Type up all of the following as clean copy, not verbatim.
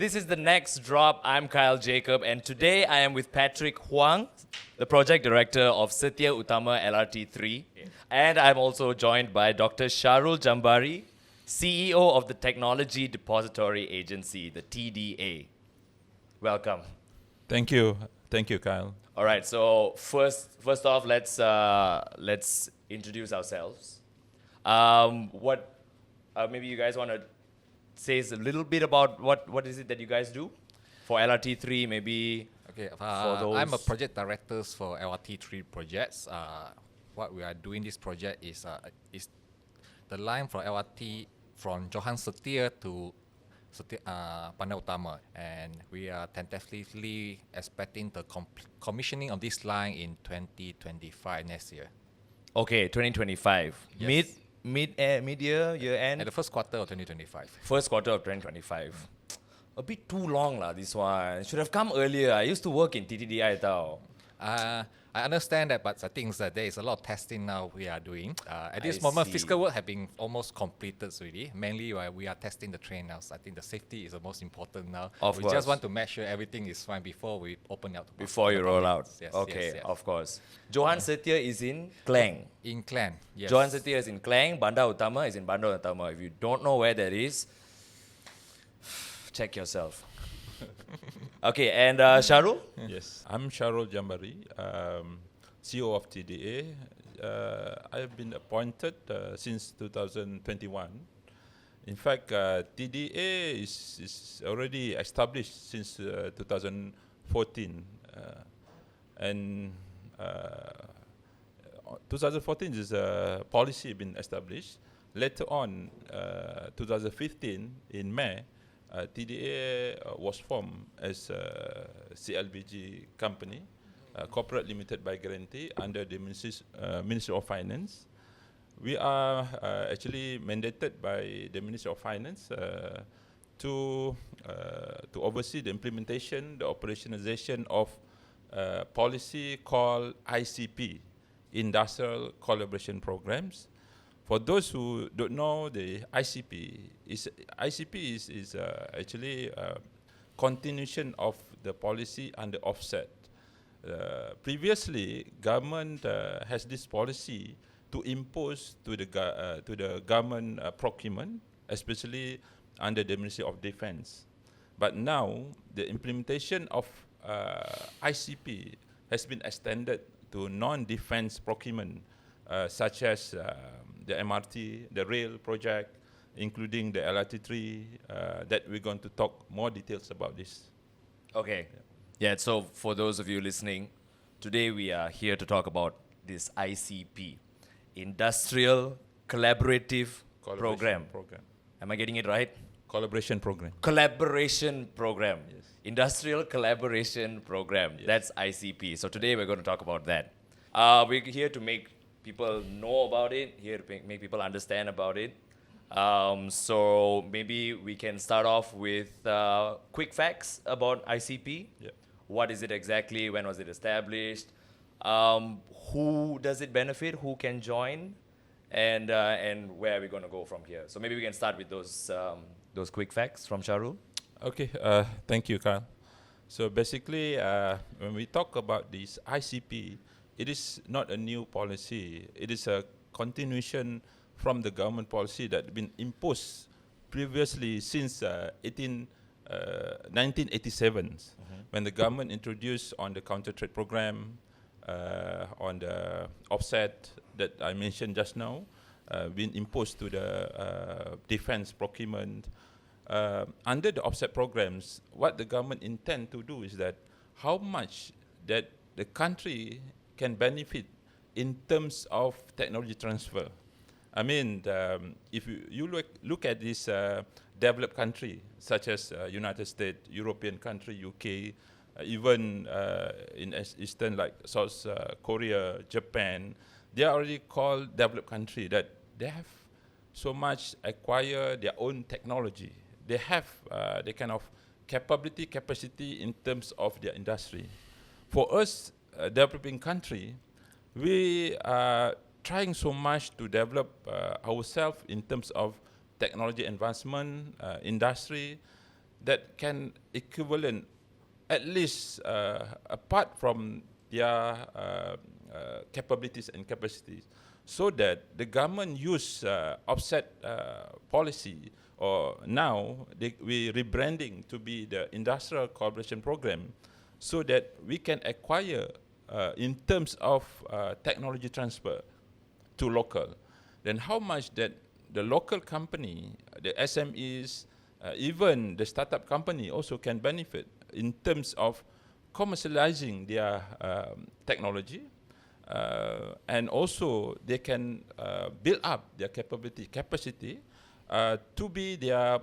this is the next drop. I'm Kyle Jacob, and today I am with Patrick Huang, the project director of Setia Utama LRT3. And I'm also joined by Dr. Sharul Jambari, CEO of the Technology Depository Agency, the TDA. Welcome. Thank you, Kyle. All right. So first off, let's introduce ourselves. Maybe you guys want to say a little bit about what is it that you guys do for LRT3? Maybe. Okay. For those. I'm a project director for LRT3 projects. What we are doing this project is the line from LRT from Johan Setia to Bandar Utama, and we are tentatively expecting the commissioning of this line in 2025 next year. Okay, 2025. Yes. Mid-year, year-end? At the first quarter of 2025. First quarter of 2025. A bit too long lah, this one. Should have come earlier. I used to work in TTDI tau. I understand that, but I think that there is a lot of testing now we are doing. At this I moment, see. physical work have been almost completed already. Mainly, we are testing the train now. So I think the safety is the most important now. Of we course. just want to make sure everything is fine before we open out. Before you roll out. Yes, Okay, yes. of course. Johan Setia is in Klang. In Klang, yes. Johan Setia is in Klang. Bandar Utama is in Bandar Utama. If you don't know where that is, check yourself. Okay, and Sharul? Yes, I'm Sharul Jambari, CEO of TDA. I've been appointed since 2021. In fact, TDA is already established since 2014. And 2014 is a policy been established. Later on, 2015, in May, TDA was formed as a CLBG company, corporate limited by guarantee under the Ministry of Finance. We are actually mandated by the Ministry of Finance to oversee the implementation, the operationalization of policy called ICP, Industrial Collaboration Programs. For those who don't know, the ICP is actually a continuation of the policy under offset. Previously, government has this policy to impose to the government procurement, especially under the Ministry of Defence. But now, the implementation of ICP has been extended to non-defence procurement, such as the MRT, the rail project, including the LRT3, that we're going to talk more details about this. Okay. Yeah, so for those of you listening, today we are here to talk about this ICP, Industrial Collaborative Program. Am I getting it right? Collaboration program. Collaboration Program. Yes. Industrial Collaboration Program. Yes. That's ICP. So today we're going to talk about that. We're here to make people know about it, here to make people understand about it. So maybe we can start off with quick facts about ICP. Yeah. What is it exactly? When was it established? Who does it benefit? Who can join? And where are we going to go from here? So maybe we can start with those quick facts from Sharul. Okay, thank you, Kyle. So basically, when we talk about this ICP, it is not a new policy. It is a continuation from the government policy that had been imposed previously since 1987, when the government introduced on the counter-trade program, on the offset that I mentioned just now, been imposed to the defense procurement. Under the offset programs, what the government intend to do is that how much that the country can benefit in terms of technology transfer. I mean, if you look at this developed country, such as United States, European country, UK, even in Eastern, like South Korea, Japan, they are already called developed country, that they have so much acquire their own technology. They have the kind of capacity in terms of their industry. For us, developing country, we are trying so much to develop ourselves in terms of technology advancement, industry. that can equivalent, at least apart from their capabilities and capacities, so that the government use offset policy, or now we rebranding to be the industrial cooperation program, so that we can acquire in terms of technology transfer to local. Then how much that the local company, the SMEs, even the startup company also can benefit in terms of commercializing their technology, and also they can build up their capacity to be their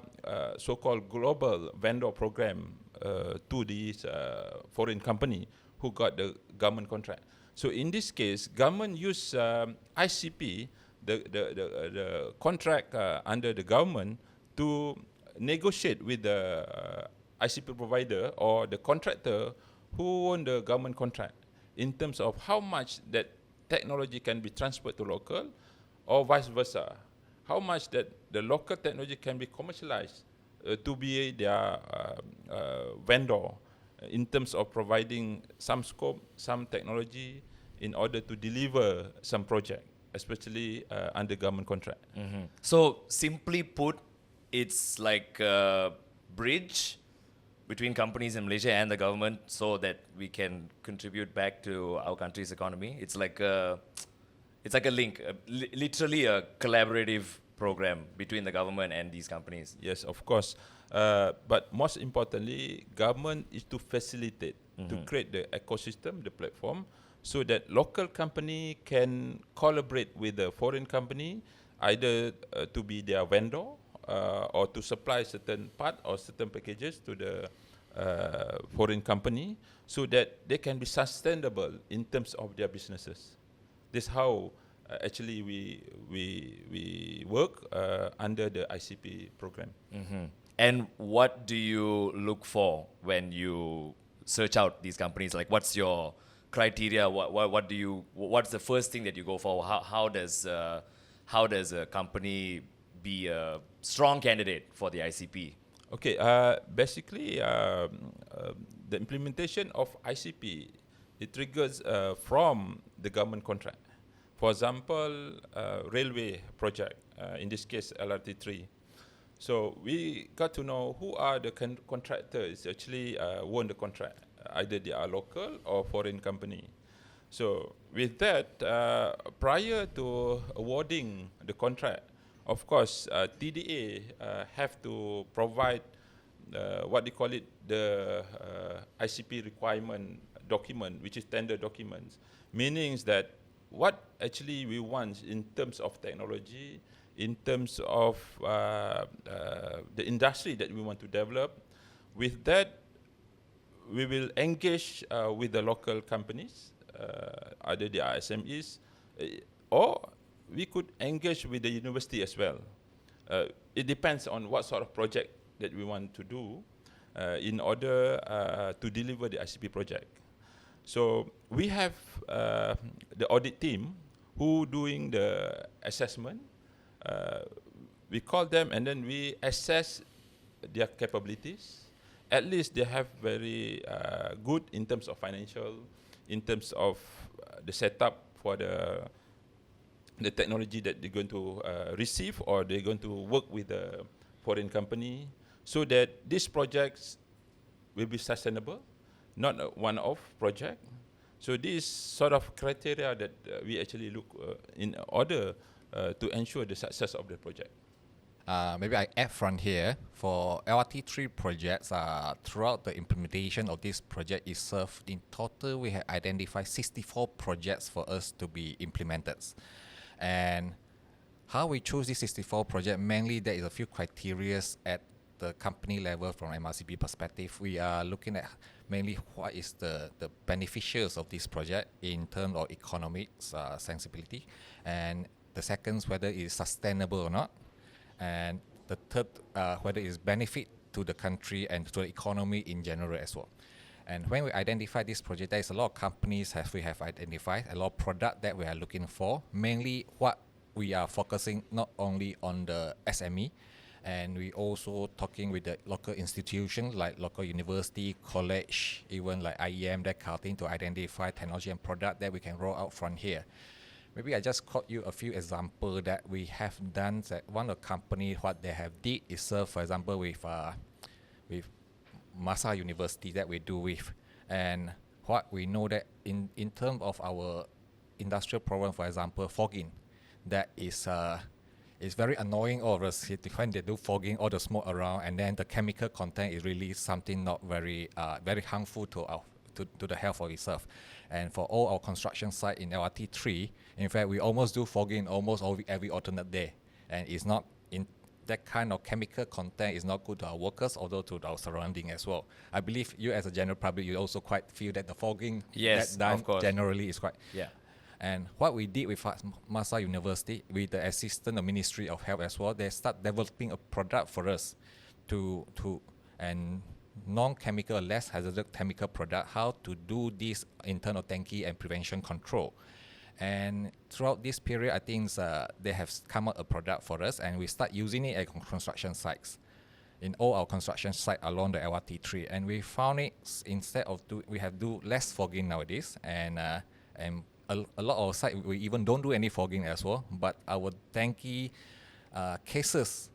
so-called global vendor program to these foreign company who got the government contract. So in this case, government use ICP, the contract under the government, to negotiate with the ICP provider or the contractor who won the government contract in terms of how much that technology can be transferred to local, or vice versa. How much that the local technology can be commercialized to be their vendor in terms of providing some scope, some technology in order to deliver some project, especially under government contract. So simply put, it's like a bridge between companies in Malaysia and the government, so that we can contribute back to our country's economy. It's like a link, literally a collaborative program between the government and these companies. Yes, of course. But most importantly, government is to facilitate, to create the ecosystem, the platform, so that local company can collaborate with the foreign company, either to be their vendor or to supply certain part or certain packages to the foreign company, so that they can be sustainable in terms of their businesses. This is how actually we work under the ICP program. And what do you look for when you search out these companies? Like, what's your criteria? What's the first thing that you go for? How does a company be a strong candidate for the ICP? Okay, basically the implementation of ICP, it triggers from the government contract. For example, railway project, in this case LRT3. So we got to know who are the contractors actually won the contract. Either they are local or foreign company. So with that, prior to awarding the contract, of course, TDA have to provide what they call it, the ICP requirement document, which is tender documents, meaning that what actually we want in terms of technology, in terms of the industry that we want to develop. With that, we will engage with the local companies, either the SMEs, or we could engage with the university as well. It depends on what sort of project that we want to do in order to deliver the ICP project. So we have the audit team who doing the assessment. We call them and then we assess their capabilities. At least they have very good in terms of financial, in terms of the setup for the technology that they're going to receive, or they're going to work with a foreign company, so that these projects will be sustainable, not a one-off project. So this sort of criteria that we actually look in order to ensure the success of the project. Maybe I add from here, for LRT3 projects, throughout the implementation of this project itself, in total we have identified 64 projects for us to be implemented. And how we choose these 64 projects, mainly there is a few criteria at the company level from MRCB perspective. We are looking at mainly what is the beneficials of this project in terms of economics sensibility, and the second, whether it is sustainable or not, and the third, whether it is benefit to the country and to the economy in general as well. And when we identify this project, there is a lot of companies we have identified, a lot of product that we are looking for. Mainly what we are focusing not only on the SME, And we also talking with the local institutions like local university, college, even like IEM, that kind of thing, to identify technology and product that we can roll out from here. Maybe I just quote you a few examples that we have done. That one of the company, what they have did is serve, for example, with Masa University that we do with. And what we know that in terms of our industrial problem, for example, fogging, that is very annoying all of us when they do fogging, all the smoke around, and then the chemical content is really something not very very harmful to the health of itself. And for all our construction site in LRT3, in fact, we almost do fogging almost every alternate day, and it's not in that kind of chemical content is not good to our workers, although to our surrounding as well. I believe you as a general public, you also quite feel that the fogging Yes, that of course. generally is quite. Yeah. And what we did with Masa University, with the assistant of Ministry of Health as well, they start developing a product for us and non-chemical, less hazardous chemical product, how to do this internal tanki and prevention control. And throughout this period, I think they have come up a product for us, and we start using it at construction sites, in all our construction sites along the LRT3. And we found it, instead of we have do less fogging nowadays, and a lot of sites we even don't do any fogging as well, but our tanki cases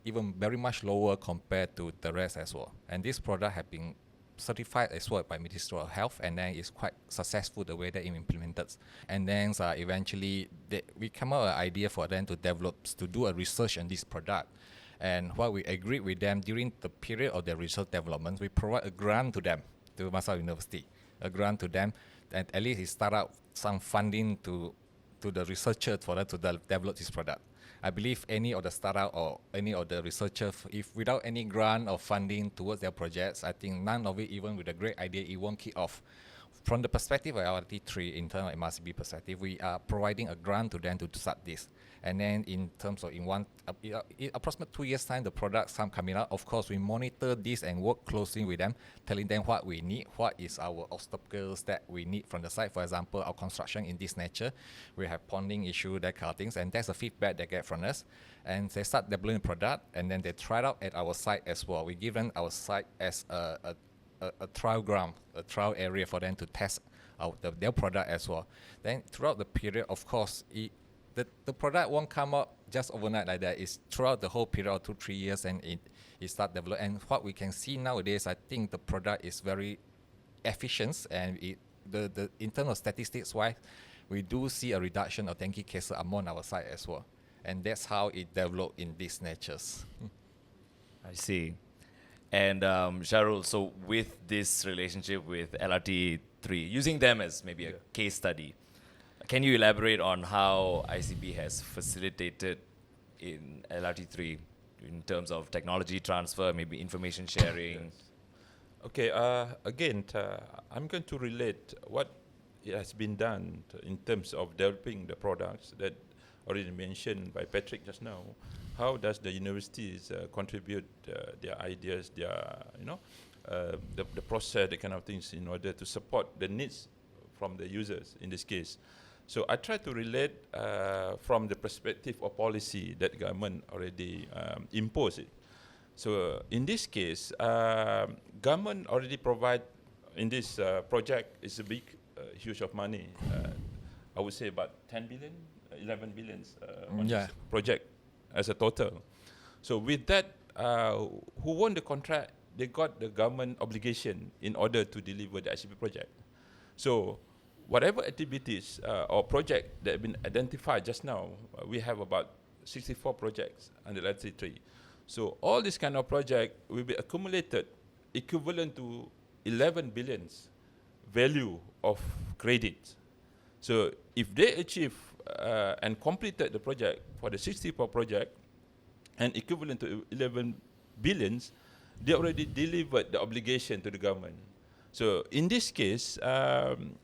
even very much lower compared to the rest as well. And this product have been certified as well by Ministry of Health, and then it's quite successful the way that it implemented. And then eventually we come up with an idea for them to do a research on this product. And what we agreed with them during the period of their research development, we provide a grant to them, to Masa University, a grant to them, and at least it start out some funding to the researcher for them to develop this product. I believe any of the startup or any of the researchers, if without any grant or funding towards their projects, I think none of it, even with a great idea, it won't kick off. From the perspective of LRT3, in terms of MRCB perspective, we are providing a grant to them to start this. And then in terms of in approximately 2 years' time, the product some coming out. Of course, we monitor this and work closely with them, telling them what we need, what is our obstacles that we need from the site. For example, our construction in this nature, we have ponding issue, that kind of things, and that's the feedback they get from us. And they start developing product, and then they try it out at our site as well. We give them our site as a trial ground, a trial area for them to test out their product as well. Then throughout the period, of course, the product won't come out just overnight like that. It's throughout the whole period of 2-3 years, and it start develop. And what we can see nowadays, I think the product is very efficient, and the internal statistics wise, we do see a reduction of dengue cases among our site as well. And that's how it developed in these natures. I see. And Sharul, so with this relationship with LRT3, using them as maybe a case study, can you elaborate on how ICP has facilitated in LRT3 in terms of technology transfer, maybe information sharing? Yes. Okay, again, I'm going to relate what has been done in terms of developing the products that already mentioned by Patrick just now. How does the universities contribute their ideas, the process, the kind of things in order to support the needs from the users in this case. So I try to relate from the perspective of policy that government already imposed it. So in this case, government already provide in this project, it's a big, huge of money. I would say about 10 billion, 11 billions on this project as a total. So with that, who won the contract, they got the government obligation in order to deliver the ICP project. So whatever activities or project that have been identified just now, we have about 64 projects under LRT3. So all this kind of project will be accumulated equivalent to 11 billions value of credit. So if they achieve and completed the project for the 64 project and equivalent to 11 billions, they already delivered the obligation to the government. So in this case,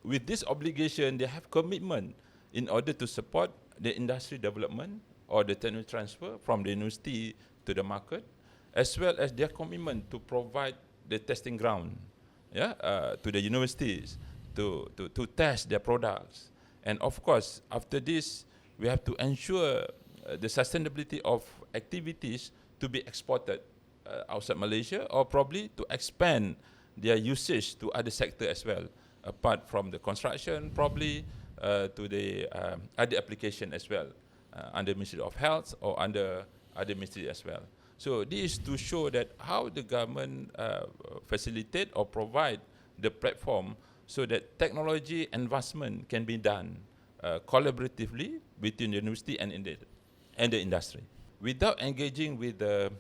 with this obligation, they have commitment in order to support the industry development or the technology transfer from the university to the market, as well as their commitment to provide the testing ground to the universities to test their products. And of course, after this, we have to ensure the sustainability of activities to be exported outside Malaysia, or probably to expand their usage to other sector as well, apart from the construction, probably to the other application as well, under Ministry of Health or under other ministry as well. So this is to show that how the government facilitate or provide the platform so that technology advancement can be done collaboratively between the university and the industry. Without engaging with the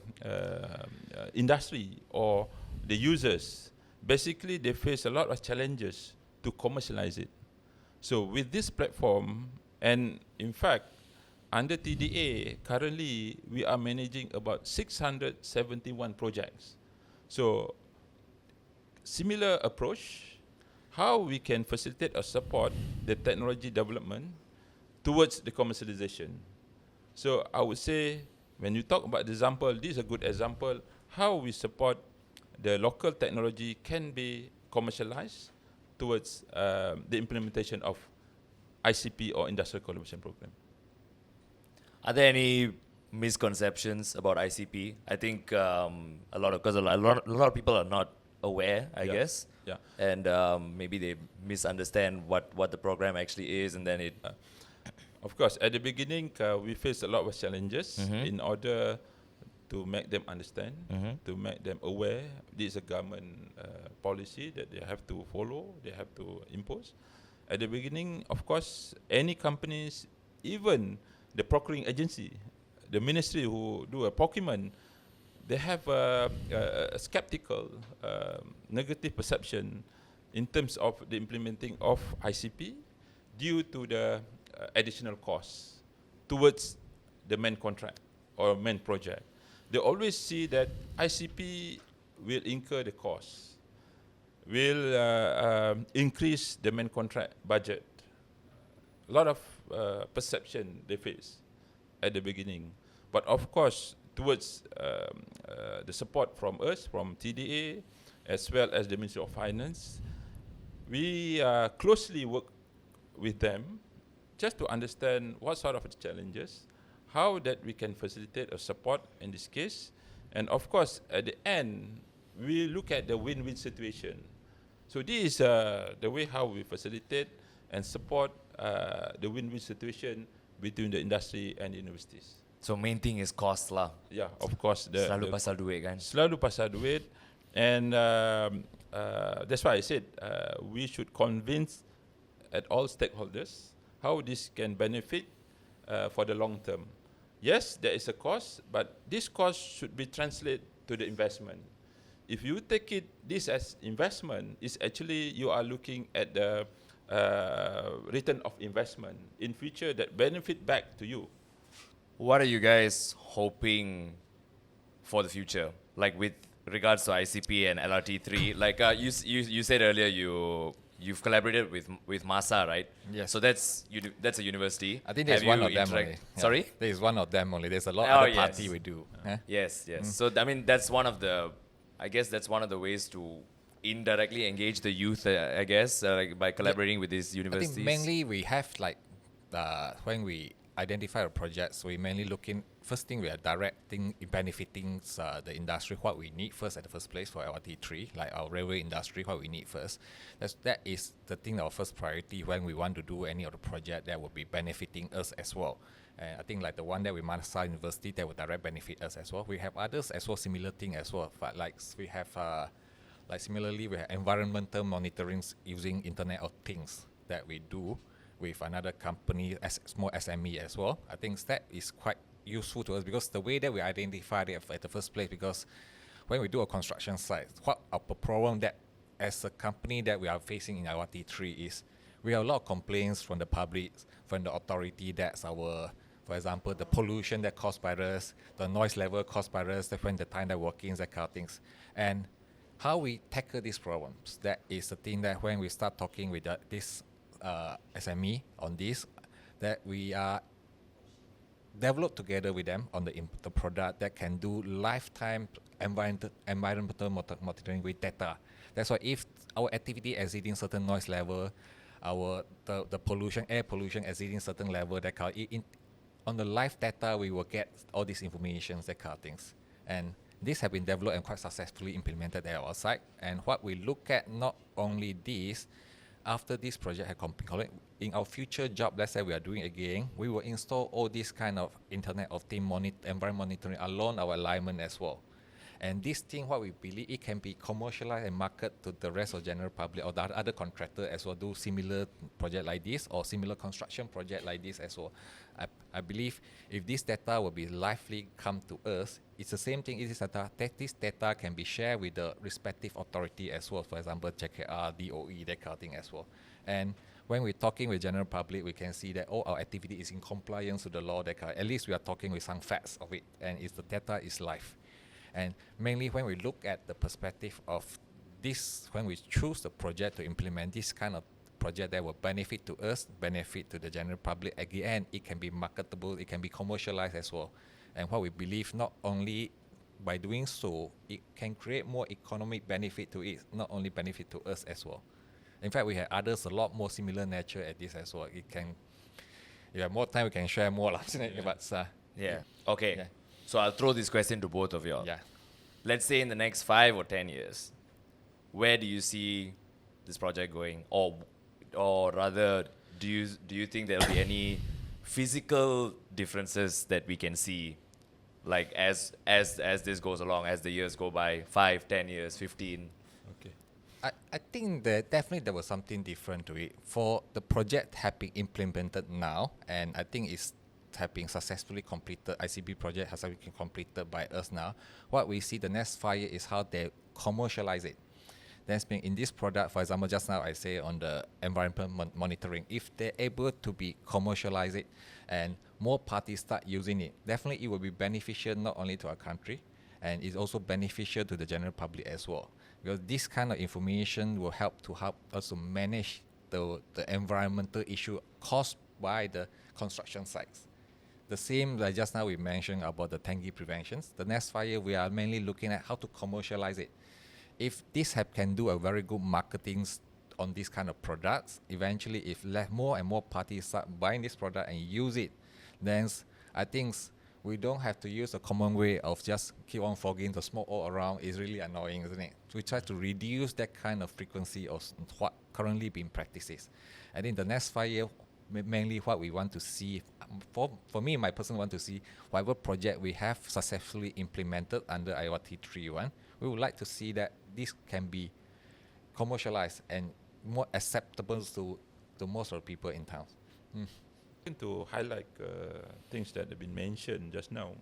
industry or the users, basically they face a lot of challenges to commercialize it. So with this platform, and in fact, under TDA, currently we are managing about 671 projects. So similar approach, how we can facilitate or support the technology development towards the commercialization. So I would say, when you talk about the example, this is a good example, how we support the local technology can be commercialized towards the implementation of ICP or Industrial Collaboration Program. Are there any misconceptions about ICP? I think a lot of people are not aware, I guess. Yeah. And maybe they misunderstand what the program actually is, and then it. Of course, at the beginning, we faced a lot of challenges in order to make them understand, to make them aware. This is a government policy that they have to follow, they have to impose. At the beginning, of course, any companies, even the procuring agency, the ministry who do a procurement, they have a skeptical, negative perception in terms of the implementing of ICP due to the additional costs towards the main contract or main project. They always see that ICP will incur the costs, will increase the main contract budget. A lot of perception they face at the beginning. But of course, towards the support from us, from TDA, as well as the Ministry of Finance, we closely work with them just to understand what sort of challenges, how that we can facilitate or support in this case. And of course, at the end, we look at the win-win situation. So this is the way how we facilitate and support the win-win situation between the industry and universities. So main thing is cost lah. Yeah, of course. Selalu pasal duit kan. Selalu pasal duit. And that's why I said we should convince at all stakeholders how this can benefit for the long term. Yes, there is a cost, but this cost should be translated to the investment. If you take this as investment, it's actually you are looking at the return of investment in future that benefit back to you. What are you guys hoping for the future? Like with regards to ICP and LRT3, like you said earlier, you've collaborated with MASA, right? Yes. So that's a university. I think there's Have one you of them only. Yeah. Sorry? There is one of them only. There's a lot Oh, other yes. party we do. Yes. So I mean, that's one of the ways to indirectly engage the youth, I guess, like by collaborating with these I universities. think mainly we have like when we identify our projects, we mainly first thing we are directing, benefiting the industry, what we need first at the first place for LRT3, like our railway industry, what we need first. That is the thing, our first priority when we want to do any of the project that will be benefiting us as well. And I think like the one that we Manasa University, that will direct benefit us as well. We have others as well, similar thing as well. But like we have, like similarly, we have environmental monitoring using Internet of Things that we do with another company, small SME as well. I think that is quite useful to us because the way that we identified it at the first place, because when we do a construction site, what our problem that as a company that we are facing in LRT3 is we have a lot of complaints from the public, from the authority that's our, for example, the pollution that caused by us, the noise level caused by us, when the time that working, that kind of things. And how we tackle these problems, that is the thing that when we start talking with this SME on this, that we are developed together with them on the product that can do lifetime environmental monitoring with data. That's why if our activity exceeding certain noise level, the pollution, air pollution exceeding certain level, that kind of, on the live data we will get all these information, that kind of things. And these have been developed and quite successfully implemented at our site. And what we look at, not only this, after this project has completed, in our future job, let's say we are doing again, we will install all these kind of Internet of Things environment monitoring along our alignment as well. And this thing, what we believe, it can be commercialized and marketed to the rest of general public or the other contractor as well, do similar project like this or similar construction project like this as well. I believe if this data will be lively come to us, it's the same thing. This data can be shared with the respective authority as well. For example, JKR, DOE, that kind of thing as well. And when we're talking with general public, we can see that all our activity is in compliance with the law. At least we are talking with some facts of it, and the data is live. And mainly when we look at the perspective of this, when we choose the project to implement this kind of project that will benefit to us, benefit to the general public, at the end, it can be marketable, it can be commercialized as well. And what we believe, not only by doing so, it can create more economic benefit to it, not only benefit to us as well. In fact, we have others a lot more similar nature at this as well. It can, if you have more time, we can share more. Yeah. Okay. Yeah. So I'll throw this question to both of you all. Yeah. Let's say in the next 5 or 10 years, where do you see this project going? Or rather, do you think there'll be any physical differences that we can see, like as this goes along, as the years go by, 5, 10 years, 15? Okay. I think that definitely there was something different to it. For the project having implemented now, and I think it's have been successfully completed, ICP project has been completed by us now. What we see the next 5 years is how they commercialize it. That's been in this product, for example, just now I say on the environmental monitoring, if they're able to be commercialize it and more parties start using it, definitely it will be beneficial not only to our country, and it's also beneficial to the general public as well. Because this kind of information will help us to manage the environmental issue caused by the construction sites. The same like just now we mentioned about the dengue preventions. The next 5 years, we are mainly looking at how to commercialize it. If this can do a very good marketing on these kind of products, eventually if more and more parties start buying this product and use it, then I think we don't have to use a common way of just keep on fogging the smoke all around. It's really annoying, isn't it? So we try to reduce that kind of frequency of what currently being practices. I think the next 5 years, mainly what we want to see, for me, my person want to see whatever project we have successfully implemented under IoT 3.1, we would like to see that this can be commercialized and more acceptable to most of the people in town. To highlight things that have been mentioned just now,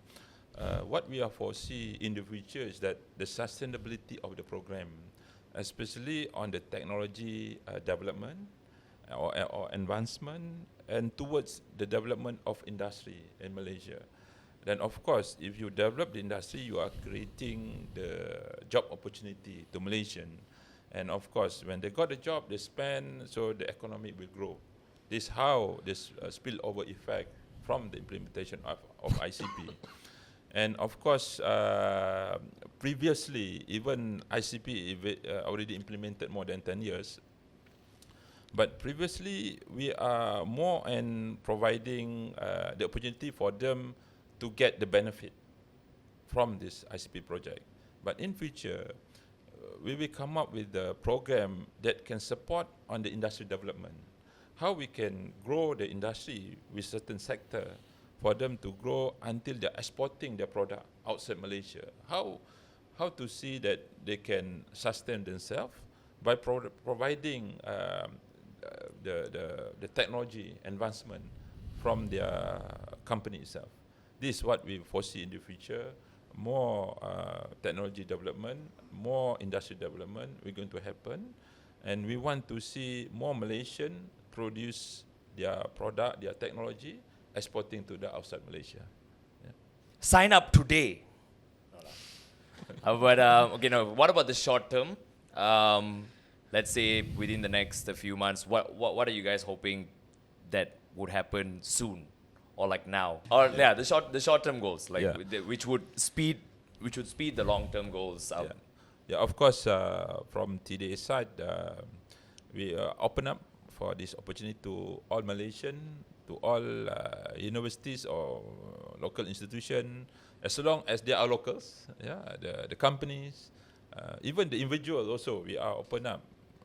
what we are foresee in the future is that the sustainability of the program, especially on the technology development or advancement and towards the development of industry in Malaysia. Then of course, if you develop the industry, you are creating the job opportunity to Malaysian. And of course, when they got the job, they spend, so the economy will grow. This is how this spillover effect from the implementation of ICP. And of course, previously, even ICP already implemented more than 10 years. But previously, we are more in providing the opportunity for them to get the benefit from this ICP project. But in future, we will come up with a program that can support on the industry development. How we can grow the industry with certain sector for them to grow until they're exporting their product outside Malaysia. How to see that they can sustain themselves by providing the technology advancement from their company itself. This is what we foresee in the future. More technology development, more industry development are going to happen. And we want to see more Malaysian produce their product, their technology, exporting to the outside Malaysia. Yeah. Sign up today. But okay, no, what about the short term? Let's say within the next few months, what are you guys hoping that would happen soon, or like now? Or yeah, the short term goals, like which would speed the long term goals up. Yeah, of course. From TDA side, we open up for this opportunity to all Malaysian, to all universities or local institution, as long as they are locals, the companies, even the individual also, we are open up.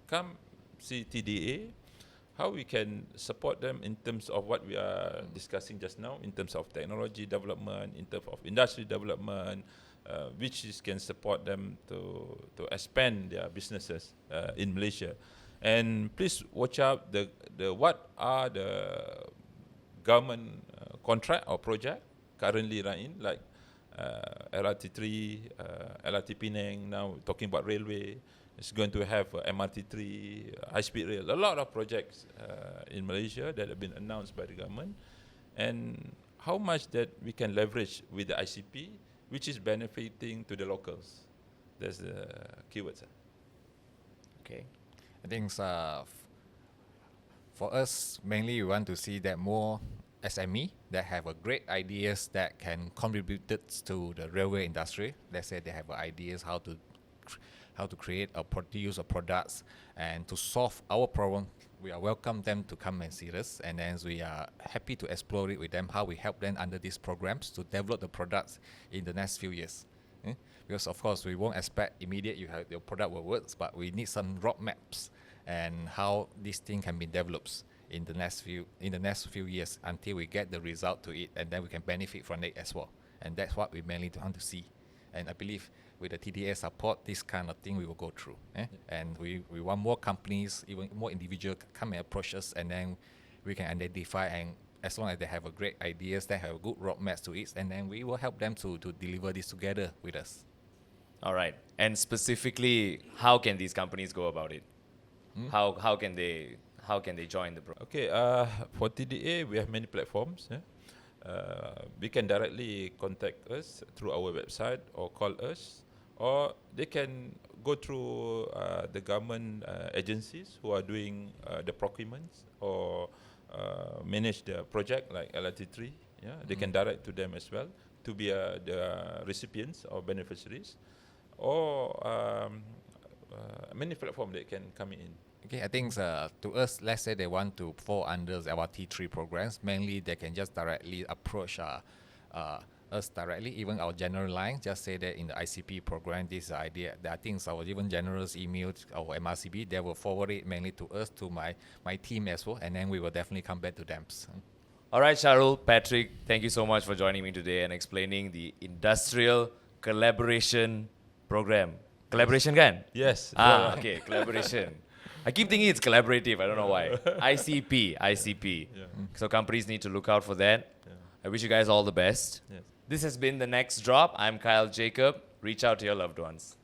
Come see TDA, how we can support them in terms of what we are discussing just now, in terms of technology development, in terms of industry development, which can support them to expand their businesses in Malaysia. And please watch out the what are the government contract or project currently running, like LRT3, LRT Penang, now talking about railway. It's going to have MRT3, high-speed rail, a lot of projects in Malaysia that have been announced by the government. And how much that we can leverage with the ICP, which is benefiting to the locals. That's the keywords. Okay. I think for us, mainly we want to see that more SME that have a great ideas that can contribute to the railway industry. Let's say they have ideas how to create or produce a products and to solve our problem. We are welcome them to come and see us, and then we are happy to explore it with them, how we help them under these programs to develop the products in the next few years. Because of course we won't expect immediate your product will work, but we need some roadmaps and how this thing can be developed in the next few years until we get the result to it, and then we can benefit from it as well. And that's what we mainly want to see. And I believe with the TDA support, this kind of thing we will go through. And we want more companies, even more individuals come and approach us, and then we can identify, and as long as they have a great ideas, they have a good roadmaps to it, and then we will help them to deliver this together with us. All right. And specifically, how can these companies go about it? How can they join the program? Okay, for TDA, we have many platforms. We can directly contact us through our website or call us, or they can go through the government agencies who are doing the procurements or manage the project like LRT3. They can direct to them as well to be the recipients or beneficiaries, or many platforms that can come in. Okay, I think to us, let's say they want to fall under the LRT3 programs, mainly they can just directly approach us directly, even our general line, just say that in the ICP program, this idea, I think our even generous email, our MRCB, they will forward it mainly to us, to my team as well, and then we will definitely come back to them. All right, Sharul, Patrick, thank you so much for joining me today and explaining the Industrial Collaboration Program. Collaboration, kan? Yes. Okay, collaboration. I keep thinking it's collaborative. I don't know why. ICP. Yeah. So companies need to look out for that. Yeah. I wish you guys all the best. Yes. This has been The Next Drop. I'm Kyle Jacob. Reach out to your loved ones.